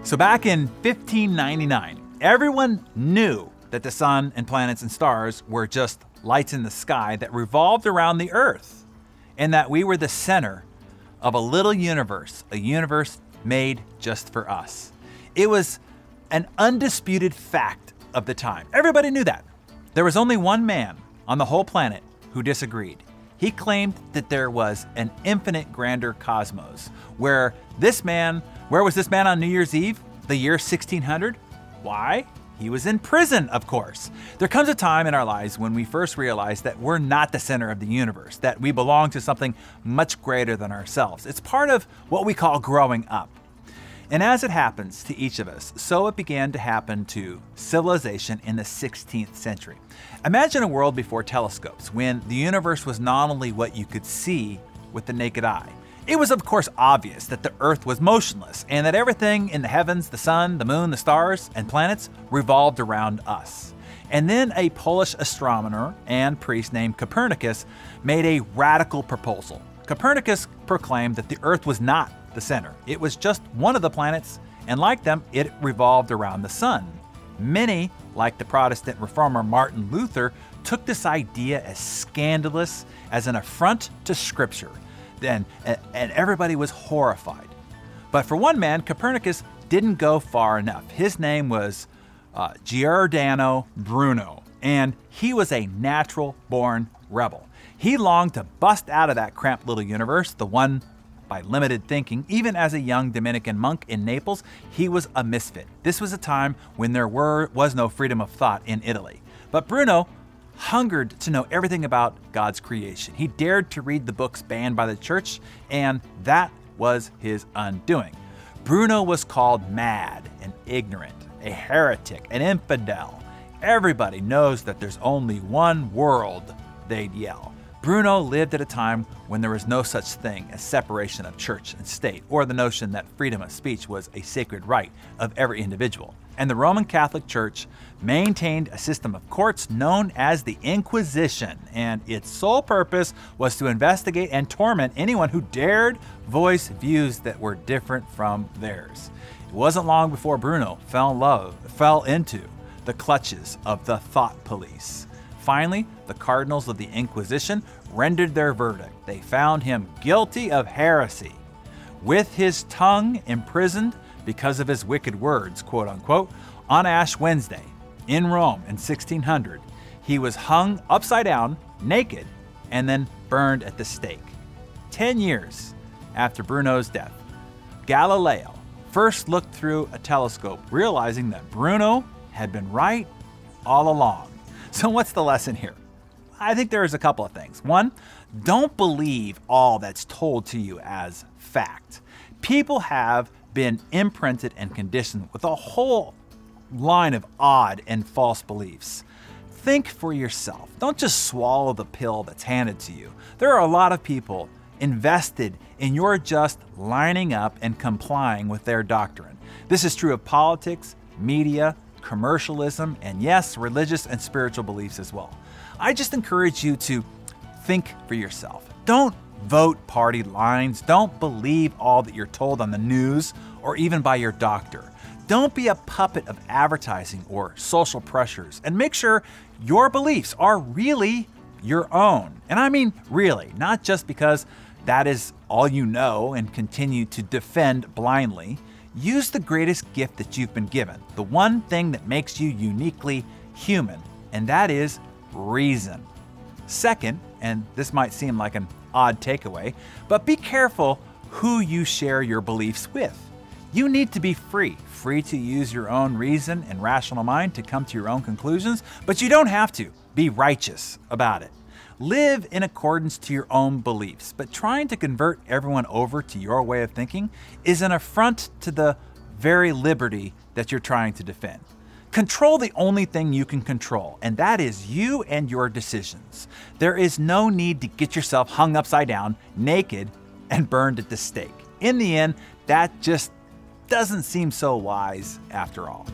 So back in 1599, everyone knew that the sun and planets and stars were just lights in the sky that revolved around the Earth, and that we were the center of a little universe, a universe made just for us. It was an undisputed fact of the time. Everybody knew that. There was only one man on the whole planet who disagreed. He claimed that there was an infinite grander cosmos. Where was this man on New Year's Eve, the year 1600? Why? He was in prison, of course. There comes a time in our lives when we first realize that we're not the center of the universe, that we belong to something much greater than ourselves. It's part of what we call growing up. And as it happens to each of us, so it began to happen to civilization in the 16th century. Imagine a world before telescopes, when the universe was not only what you could see with the naked eye. It was of course obvious that the Earth was motionless and that everything in the heavens, the sun, the moon, the stars, and planets revolved around us. And then a Polish astronomer and priest named Copernicus made a radical proposal. Copernicus proclaimed that the Earth was not the center. It was just one of the planets, and like them, it revolved around the sun. Many, like the Protestant reformer Martin Luther, took this idea as scandalous, as an affront to Scripture. And everybody was horrified. But for one man, Copernicus didn't go far enough. His name was Giordano Bruno, and he was a natural-born rebel. He longed to bust out of that cramped little universe, the one by limited thinking. Even as a young Dominican monk in Naples, he was a misfit. This was a time when there was no freedom of thought in Italy. But Bruno hungered to know everything about God's creation. He dared to read the books banned by the church, and that was his undoing. Bruno was called mad and ignorant, a heretic, an infidel. Everybody knows that there's only one world, they'd yell. Bruno lived at a time when there was no such thing as separation of church and state, or the notion that freedom of speech was a sacred right of every individual. And the Roman Catholic Church maintained a system of courts known as the Inquisition, and its sole purpose was to investigate and torment anyone who dared voice views that were different from theirs. It wasn't long before Bruno fell into the clutches of the thought police. Finally, the cardinals of the Inquisition rendered their verdict. They found him guilty of heresy. With his tongue imprisoned because of his wicked words, quote unquote, on Ash Wednesday in Rome in 1600, he was hung upside down, naked, and then burned at the stake. 10 years after Bruno's death, Galileo first looked through a telescope, realizing that Bruno had been right all along. So what's the lesson here? I think there's a couple of things. One, don't believe all that's told to you as fact. People have been imprinted and conditioned with a whole line of odd and false beliefs. Think for yourself. Don't just swallow the pill that's handed to you. There are a lot of people invested in your just lining up and complying with their doctrine. This is true of politics, media, commercialism, and yes, religious and spiritual beliefs as well. I just encourage you to think for yourself. Don't vote party lines. Don't believe all that you're told on the news or even by your doctor. Don't be a puppet of advertising or social pressures, and make sure your beliefs are really your own. And I mean really, not just because that is all you know and continue to defend blindly. Use the greatest gift that you've been given, the one thing that makes you uniquely human, and that is reason. Second, and this might seem like an odd takeaway, but be careful who you share your beliefs with. You need to be free to use your own reason and rational mind to come to your own conclusions, but you don't have to be righteous about it. Live in accordance to your own beliefs, but trying to convert everyone over to your way of thinking is an affront to the very liberty that you're trying to defend. Control the only thing you can control, and that is you and your decisions. There is no need to get yourself hung upside down, naked, and burned at the stake. In the end, that just doesn't seem so wise after all.